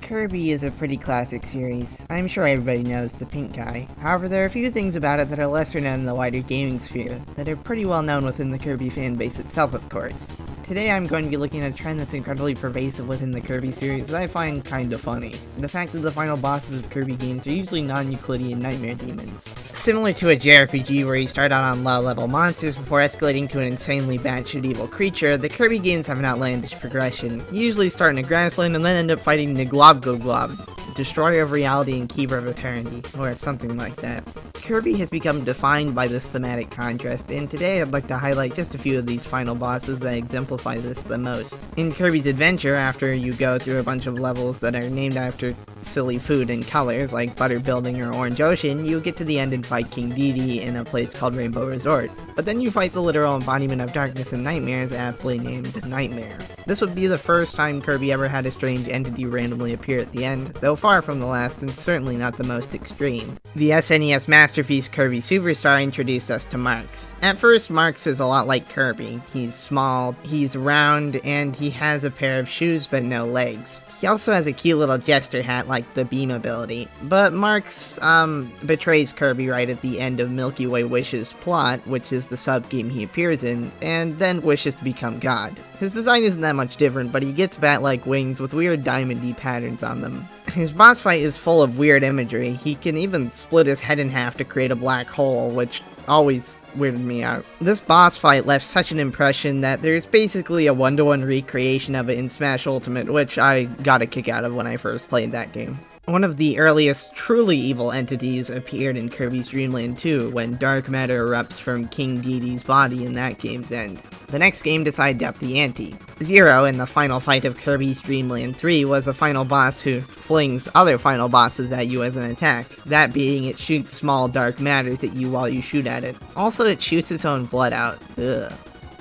Kirby is a pretty classic series. I'm sure everybody knows the pink guy. However, there are a few things about it that are lesser known in the wider gaming sphere, that are pretty well known within the Kirby fanbase itself, of course. Today I'm going to be looking at a trend that's incredibly pervasive within the Kirby series that I find kinda funny. The fact that the final bosses of Kirby games are usually non-Euclidean nightmare demons. Similar to a JRPG where you start out on low-level monsters before escalating to an insanely batshit evil creature, the Kirby games have an outlandish progression. You usually start in a grassland and then end up fighting the Glob, Destroyer of Reality and Keeper of Eternity, or something like that. Kirby has become defined by this thematic contrast, and today I'd like to highlight just a few of these final bosses that exemplify this the most. In Kirby's Adventure, after you go through a bunch of levels that are named after silly food and colors, like Butter Building or Orange Ocean, you get to the end and fight King Dedede in a place called Rainbow Resort. But then you fight the literal embodiment of darkness and nightmares, aptly named Nightmare. This would be the first time Kirby ever had a strange entity randomly appear at the end, though far from the last and certainly not the most extreme. The SNES masterpiece Kirby Superstar introduced us to Marx. At first, Marx is a lot like Kirby. He's small, he's round, and he has a pair of shoes but no legs. He also has a cute little jester hat like the beam ability, but Marx, betrays Kirby right at the end of Milky Way Wish's plot, which is the sub-game he appears in, and then wishes to become God. His design isn't that much different, but he gets bat-like wings with weird diamond-y patterns on them. His boss fight is full of weird imagery. He can even split his head in half to create a black hole, which always weirded me out. This boss fight left such an impression that there's basically a one-to-one recreation of it in Smash Ultimate, which I got a kick out of when I first played that game. One of the earliest truly evil entities appeared in Kirby's Dream Land 2, when dark matter erupts from King Dedede's body in that game's end. The next game decided to up the ante. Zero, in the final fight of Kirby's Dream Land 3, was a final boss who flings other final bosses at you as an attack, that being it shoots small dark matters at you while you shoot at it. Also, it shoots its own blood out. Ugh.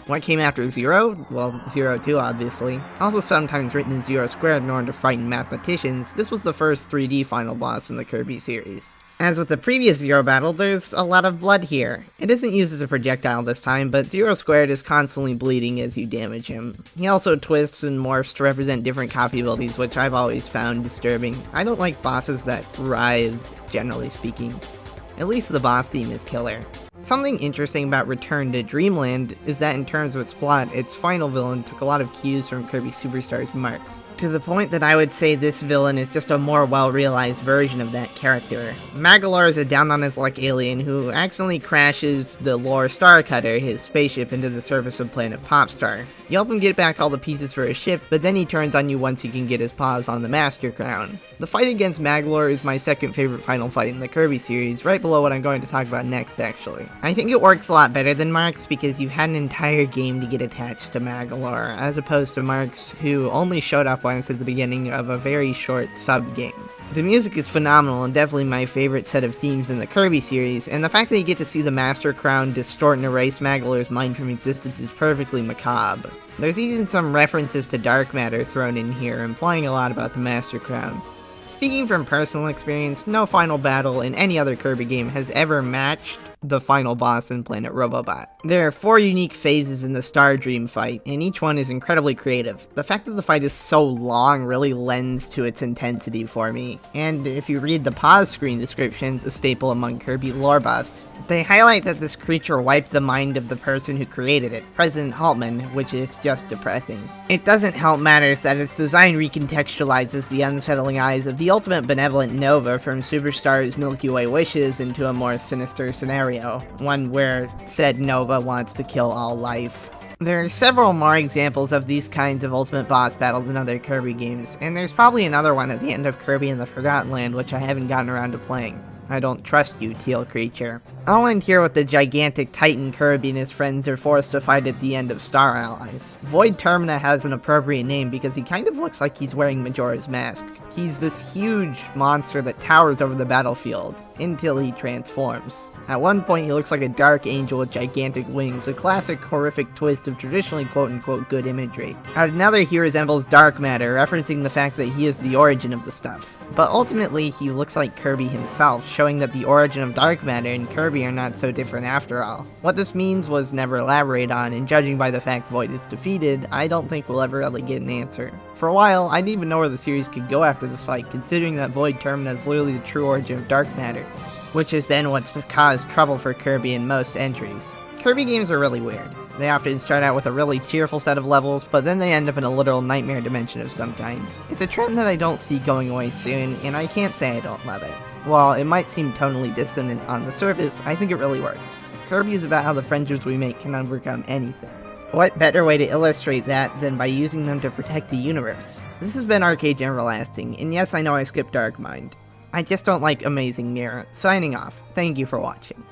What came after Zero? Well, Zero 2, obviously. Also sometimes written in Zero Squared in order to frighten mathematicians, this was the first 3D final boss in the Kirby series. As with the previous Zero battle, there's a lot of blood here. It isn't used as a projectile this time, but Zero Squared is constantly bleeding as you damage him. He also twists and morphs to represent different copy abilities, which I've always found disturbing. I don't like bosses that writhe, generally speaking. At least the boss theme is killer. Something interesting about Return to Dreamland is that in terms of its plot, its final villain took a lot of cues from Kirby Superstar's Marx, to the point that I would say this villain is just a more well-realized version of that character. Magolor is a down-on-his-luck alien who accidentally crashes the Lore Starcutter, his spaceship, into the surface of Planet Popstar. You help him get back all the pieces for his ship, but then he turns on you once he can get his paws on the Master Crown. The fight against Magolor is my second favorite final fight in the Kirby series, right below what I'm going to talk about next, actually. I think it works a lot better than Marx because you've had an entire game to get attached to Magolor, as opposed to Marx, who only showed up once at the beginning of a very short sub-game. The music is phenomenal and definitely my favorite set of themes in the Kirby series, and the fact that you get to see the Master Crown distort and erase Magolor's mind from existence is perfectly macabre. There's even some references to dark matter thrown in here, implying a lot about the Master Crown. Speaking from personal experience, no final battle in any other Kirby game has ever matched the final boss in Planet Robobot. There are 4 unique phases in the Star Dream fight, and each one is incredibly creative. The fact that the fight is so long really lends to its intensity for me, and if you read the pause screen descriptions, a staple among Kirby lore buffs, they highlight that this creature wiped the mind of the person who created it, President Haltman, which is just depressing. It doesn't help matters that its design recontextualizes the unsettling eyes of the ultimate benevolent Nova from Superstar's Milky Way Wishes into a more sinister scenario, one where said Nova wants to kill all life. There are several more examples of these kinds of ultimate boss battles in other Kirby games, and there's probably another one at the end of Kirby in the Forgotten Land which I haven't gotten around to playing. I don't trust you, teal creature. I'll end here with the gigantic Titan Kirby and his friends are forced to fight at the end of Star Allies. Void Termina has an appropriate name because he kind of looks like he's wearing Majora's Mask. He's this huge monster that towers over the battlefield, until he transforms. At one point he looks like a dark angel with gigantic wings, a classic horrific twist of traditionally quote-unquote good imagery. At another he resembles dark matter, referencing the fact that he is the origin of the stuff. But ultimately he looks like Kirby himself, showing that the origin of dark matter and Kirby are not so different after all. What this means was never elaborated on, and judging by the fact Void is defeated, I don't think we'll ever really get an answer. For a while, I didn't even know where the series could go after this fight, considering that Void termed as literally the true origin of dark matter, which has been what's caused trouble for Kirby in most entries. Kirby games are really weird. They often start out with a really cheerful set of levels, but then they end up in a literal nightmare dimension of some kind. It's a trend that I don't see going away soon, and I can't say I don't love it. While it might seem tonally dissonant on the surface, I think it really works. Kirby is about how the friendships we make can overcome anything. What better way to illustrate that than by using them to protect the universe? This has been Arcade Everlasting, and yes, I know I skipped Dark Mind. I just don't like Amazing Mirror. Signing off. Thank you for watching.